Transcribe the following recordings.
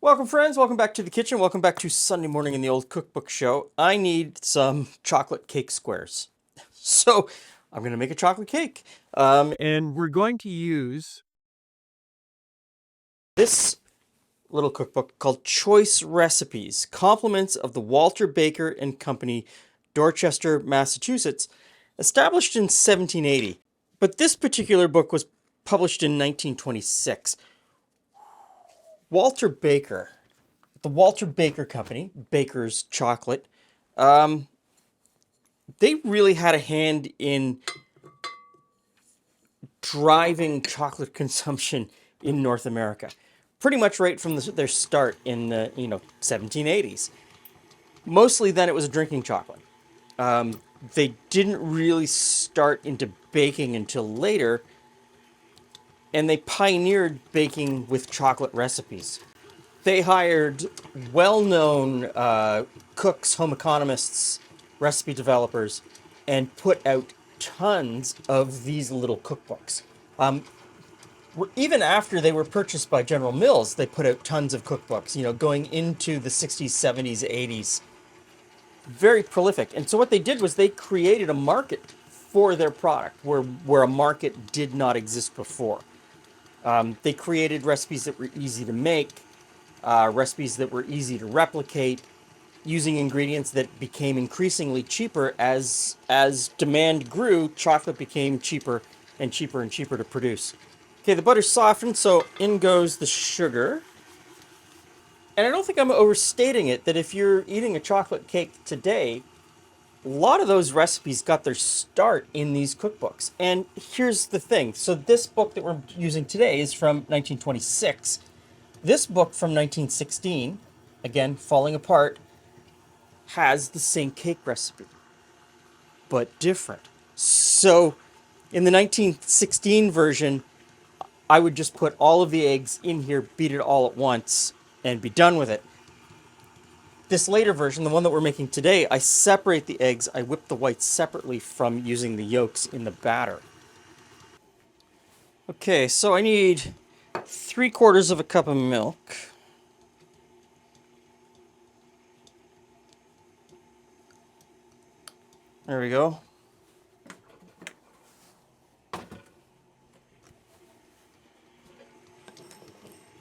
Welcome, friends. Welcome back to the kitchen. Welcome back to Sunday morning in the old cookbook show. I need some chocolate cake squares. So I'm going to make a chocolate cake. And we're going to use This little cookbook called Choice Recipes, Compliments of the Walter Baker and Company, Dorchester, Massachusetts, established in 1780. But this particular book was published in 1926. Walter Baker, the Walter Baker Company, Baker's Chocolate, they really had a hand in driving chocolate consumption in North America, pretty much right from their start in the 1780s. Mostly then it was drinking chocolate. They didn't really start into baking until later, and they pioneered baking with chocolate recipes. They hired well-known cooks, home economists, recipe developers, and put out tons of these little cookbooks. Even after they were purchased by General Mills, they put out tons of cookbooks, going into the 60s, 70s, 80s. Very prolific. And so what they did was they created a market for their product where a market did not exist before. They created recipes that were easy to make, recipes that were easy to replicate, using ingredients that became increasingly cheaper as demand grew. Chocolate became cheaper and cheaper and cheaper to produce. Okay, the butter's softened, so in goes the sugar. And I don't think I'm overstating it that if you're eating a chocolate cake today, a lot of those recipes got their start in these cookbooks. And here's the thing. So this book that we're using today is from 1926. This book from 1916, again, Falling Apart, has the same cake recipe, but different. So in the 1916 version, I would just put all of the eggs in here, beat it all at once, and be done with it. This later version, the one that we're making today, I separate the eggs, I whip the whites separately from using the yolks in the batter. Okay, so I need 3/4 of a cup of milk. There we go.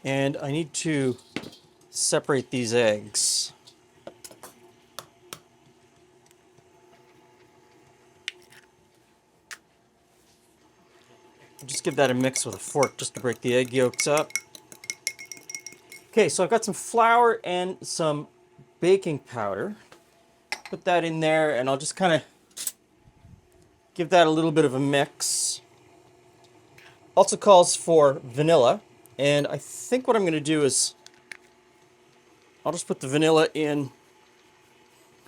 And I need to separate these eggs. Just give that a mix with a fork just to break the egg yolks up. Okay, so I've got some flour and some baking powder. Put that in there and I'll just kind of give that a little bit of a mix. Also calls for vanilla. And I think what I'm going to do is I'll just put the vanilla in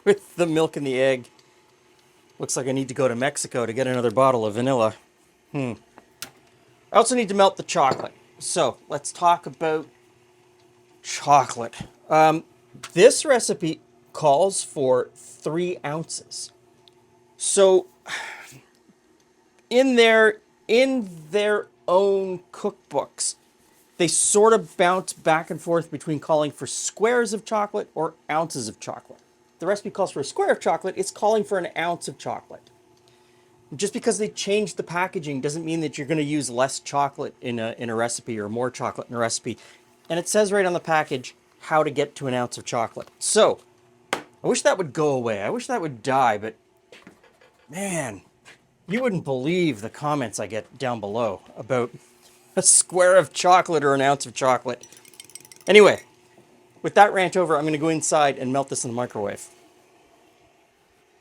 with the milk and the egg. Looks like I need to go to Mexico to get another bottle of vanilla. I also need to melt the chocolate. So let's talk about chocolate. This recipe calls for 3 ounces. So in their own cookbooks, they sort of bounce back and forth between calling for squares of chocolate or ounces of chocolate. The recipe calls for a square of chocolate, it's calling for an ounce of chocolate. Just because they changed the packaging doesn't mean that you're going to use less chocolate in a recipe or more chocolate in a recipe. And it says right on the package how to get to an ounce of chocolate. So, I wish that would go away. I wish that would die, but man, you wouldn't believe the comments I get down below about a square of chocolate or an ounce of chocolate. Anyway, with that rant over, I'm going to go inside and melt this in the microwave.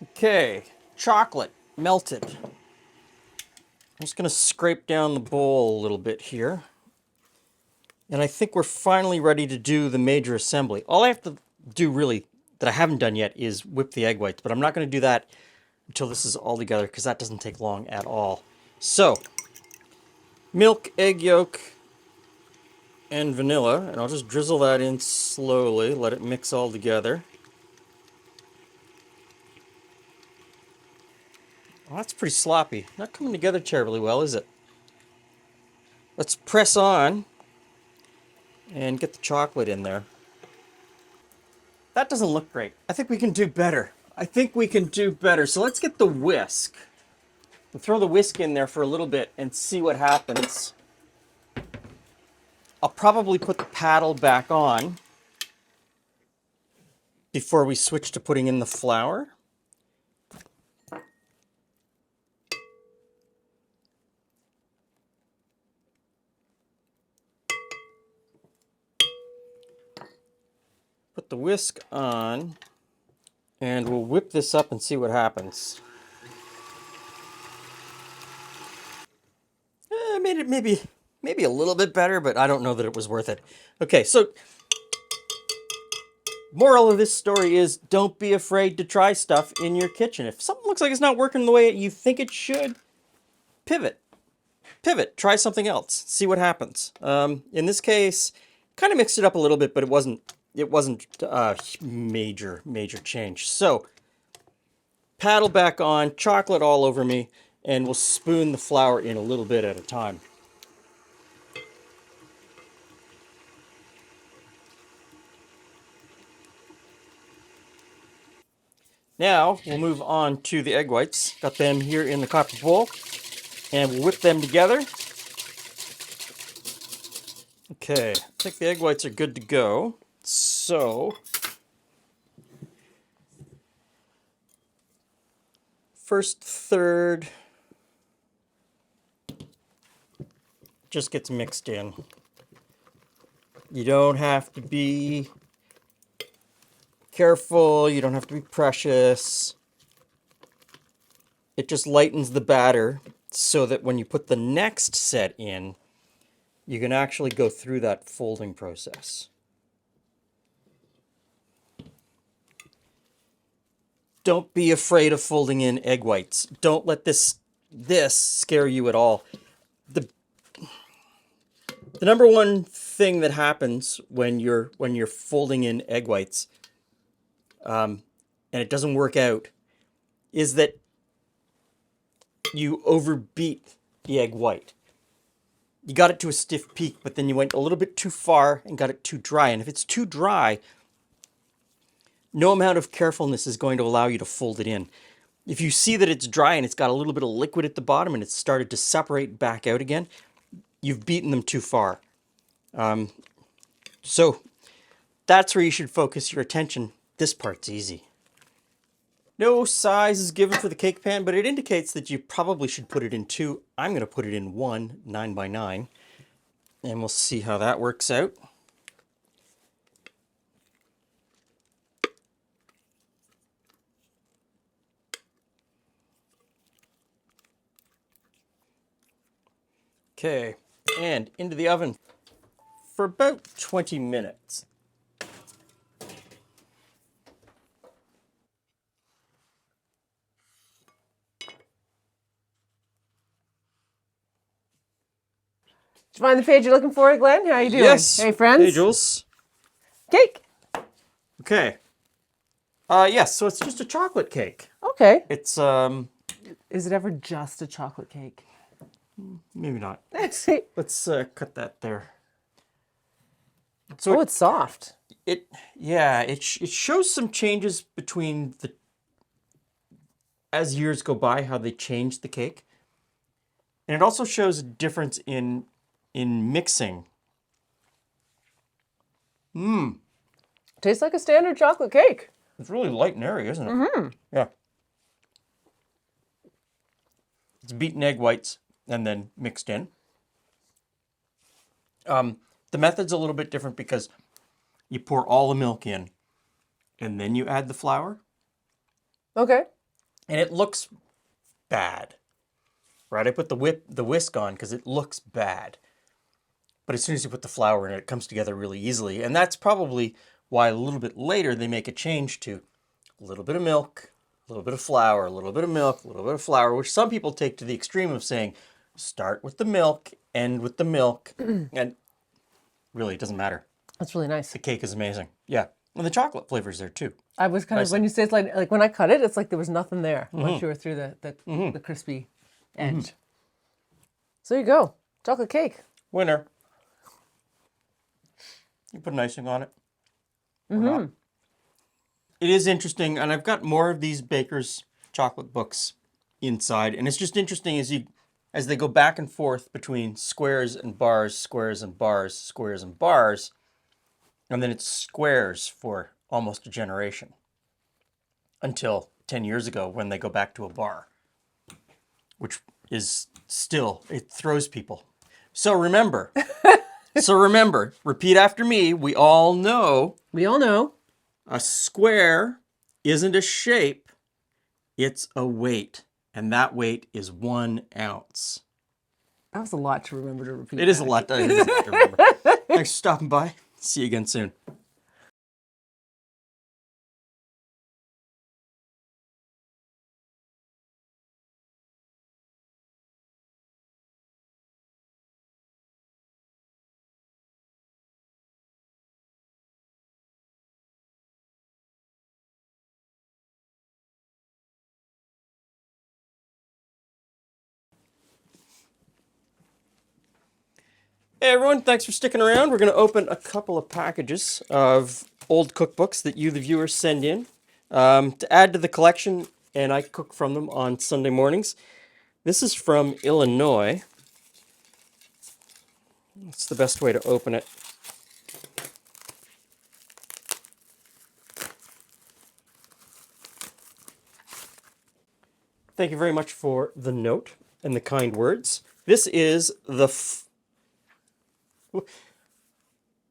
Okay, chocolate melted. I'm just going to scrape down the bowl a little bit here. And I think we're finally ready to do the major assembly. All I have to do really that I haven't done yet is whip the egg whites, but I'm not going to do that until this is all together because that doesn't take long at all. So, milk, egg yolk, and vanilla, and I'll just drizzle that in slowly, let it mix all together. Well, that's pretty sloppy. Not coming together terribly well, is it? Let's press on and get the chocolate in there. That doesn't look great. I think we can do better. So let's get the whisk. We'll throw the whisk in there for a little bit and see what happens. I'll probably put the paddle back on before we switch to putting in the flour. Put the whisk on, and we'll whip this up and see what happens. Made it maybe a little bit better, but I don't know that it was worth it. Okay, so moral of this story is don't be afraid to try stuff in your kitchen. If something looks like it's not working the way you think it should, pivot. Try something else. See what happens. In this case, kind of mixed it up a little bit, but it wasn't a major change. So, paddle back on, chocolate all over me, and we'll spoon the flour in a little bit at a time. Now, we'll move on to the egg whites. Got them here in the copper bowl, and we'll whip them together. Okay, I think the egg whites are good to go. So, first third just gets mixed in. You don't have to be careful, you don't have to be precious. It just lightens the batter so that when you put the next set in, you can actually go through that folding process. Don't be afraid of folding in egg whites. Don't let this scare you at all. The number one thing that happens when you're folding in egg whites, and it doesn't work out, is that you overbeat the egg white. You got it to a stiff peak, but then you went a little bit too far and got it too dry. And if it's too dry, no amount of carefulness is going to allow you to fold it in. If you see that it's dry and it's got a little bit of liquid at the bottom and it's started to separate back out again, you've beaten them too far. So that's where you should focus your attention. This part's easy. No size is given for the cake pan, but it indicates that you probably should put it in 2. I'm going to put it in 1 9x9, and we'll see how that works out. Okay, and into the oven for about 20 minutes. Did you find the page you're looking for, Glenn? How you doing? Yes. Hey, friends. Hey, Jules. Cake. Okay. Yes, so it's just a chocolate cake. Okay. It's, Is it ever just a chocolate cake? maybe not. Let's Cut that there. So oh, it's soft. it shows some changes between as years go by, how they changed the cake. And it also shows a difference in mixing. Tastes like a standard chocolate cake. It's really light and airy, isn't it? Mm-hmm. Yeah. It's beaten egg whites and then mixed in. The method's a little bit different because you pour all the milk in and then you add the flour. Okay. And it looks bad. Right? I put the whisk on because it looks bad. But as soon as you put the flour in it comes together really easily. And that's probably why a little bit later they make a change to a little bit of milk, a little bit of flour, a little bit of milk, a little bit of flour, which some people take to the extreme of saying, start with the milk, end with the milk. And really, it doesn't matter. That's really nice. The cake is amazing. Yeah. And the chocolate flavor's there too. I was kind of, when you say it's like when I cut it, it's like there was nothing there once you were through the crispy edge. So there you go. Chocolate cake. Winner. You put an icing on it. Or not. It is interesting, and I've got more of these Baker's chocolate books inside, and it's just interesting as they go back and forth between squares and bars, squares and bars, squares and bars, and then it's squares for almost a generation until 10 years ago when they go back to a bar, which is still, it throws people. So remember, repeat after me. We all know a square isn't a shape, it's a weight. And that weight is 1 ounce. That was a lot to remember to repeat. It is a lot to remember. Thanks for stopping by. See you again soon. Hey everyone, thanks for sticking around. We're going to open a couple of packages of old cookbooks that you, the viewers, send in to add to the collection, and I cook from them on Sunday mornings. This is from Illinois. That's the best way to open it. Thank you very much for the note and the kind words. This is the...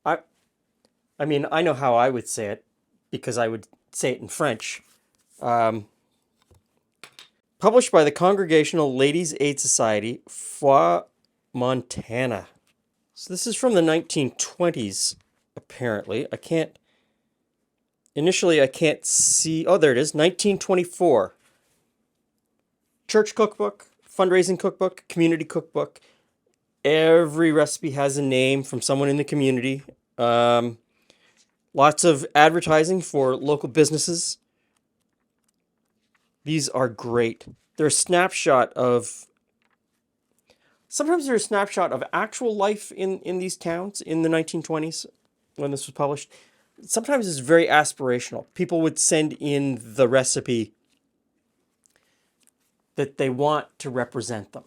I mean, I know how I would say it, because I would say it in French. Published by the Congregational Ladies' Aid Society, Foix, Montana. So this is from the 1920s, apparently. Initially I can't see, oh there it is, 1924. Church cookbook, fundraising cookbook, community cookbook. Every recipe has a name from someone in the community. Lots of advertising for local businesses. These are great. They're a snapshot of... Sometimes they're a snapshot of actual life in these towns in the 1920s when this was published. Sometimes it's very aspirational. People would send in the recipe that they want to represent them.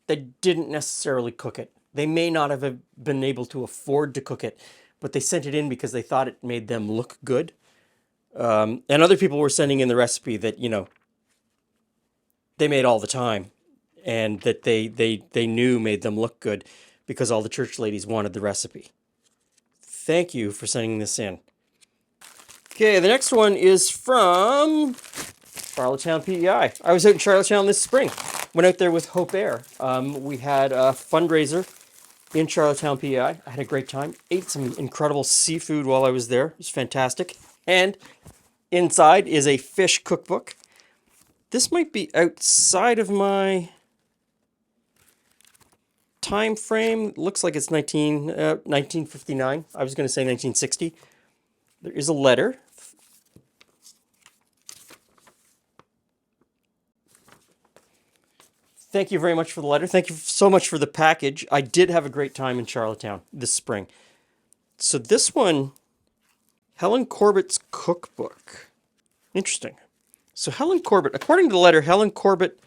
They didn't necessarily cook it. They may not have been able to afford to cook it, but they sent it in because they thought it made them look good. And other people were sending in the recipe that, you know, they made all the time, and that they knew made them look good because all the church ladies wanted the recipe. Thank you for sending this in. Okay, the next one is from Charlottetown, PEI. I was out in Charlottetown this spring. Went out there with Hope Air. We had a fundraiser in Charlottetown, PEI. I had a great time. Ate some incredible seafood while I was there. It was fantastic. And inside is a fish cookbook. This might be outside of my time frame. Looks like it's 1959. I was going to say 1960. There is a letter. Thank you very much for the letter. Thank you so much for the package. I did have a great time in Charlottetown this spring. So this one, Helen Corbett's cookbook. Interesting. So Helen Corbett, according to the letter, Helen Corbett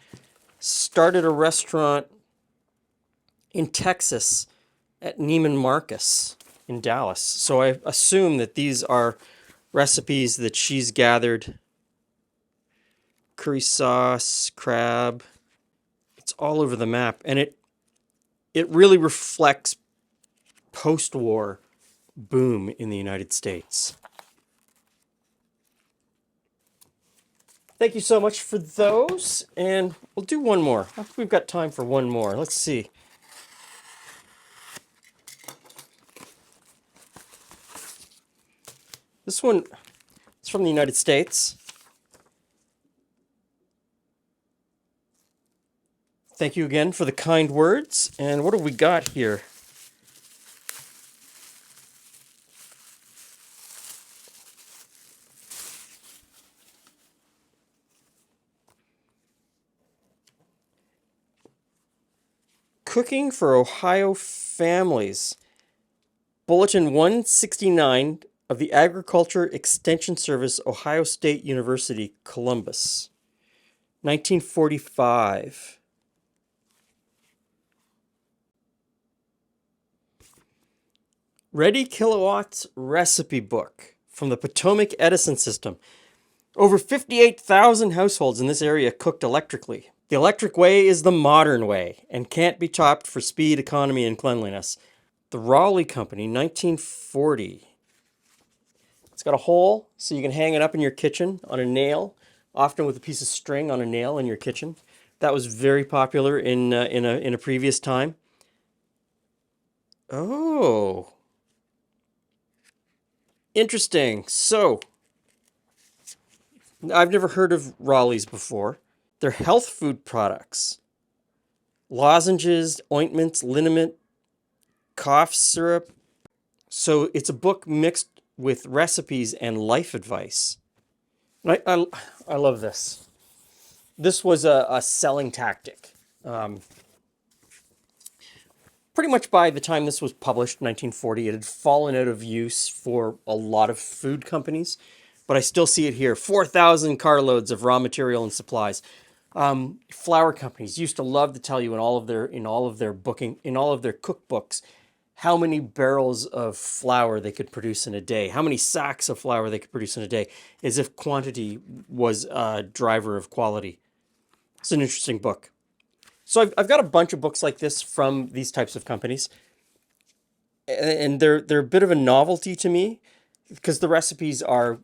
started a restaurant in Texas at Neiman Marcus in Dallas. So I assume that these are recipes that she's gathered. Curry sauce, crab. It's all over the map. And it really reflects post-war boom in the United States. Thank you so much for those, and we'll do one more. I think we've got time for one more. Let's see. This one is from the United States. Thank you again for the kind words. And what have we got here? Cooking for Ohio Families. Bulletin 169 of the Agriculture Extension Service, Ohio State University, Columbus. 1945. Ready Kilowatts Recipe Book from the Potomac Edison System. Over 58,000 households in this area cooked electrically. The electric way is the modern way and can't be topped for speed, economy, and cleanliness. The Raleigh Company, 1940. It's got a hole so you can hang it up in your kitchen on a nail, often with a piece of string on a nail in your kitchen. That was very popular in a previous time. Oh, interesting. So, I've never heard of Raleigh's before. They're health food products. Lozenges, ointments, liniment, cough syrup. So it's a book mixed with recipes and life advice. I love this. This was a selling tactic. Pretty much by the time this was published, 1940, it had fallen out of use for a lot of food companies. But I still see it here. 4,000 carloads of raw material and supplies. Flour companies used to love to tell you in all of their cookbooks how many barrels of flour they could produce in a day, how many sacks of flour they could produce in a day, as if quantity was a driver of quality. It's an interesting book. So I've got a bunch of books like this from these types of companies, and they're a bit of a novelty to me because the recipes are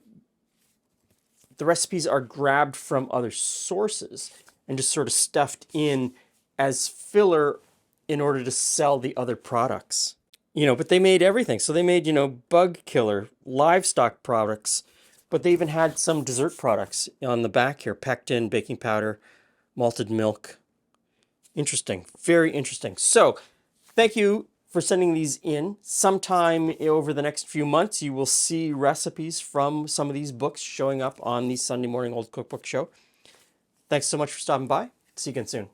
grabbed from other sources and just sort of stuffed in as filler in order to sell the other products. But they made everything. So they made, bug killer, livestock products, but they even had some dessert products on the back here, pectin, baking powder, malted milk. Interesting. Very interesting. So thank you for sending these in. Sometime over the next few months, you will see recipes from some of these books showing up on the Sunday Morning Old Cookbook Show. Thanks so much for stopping by. See you again soon.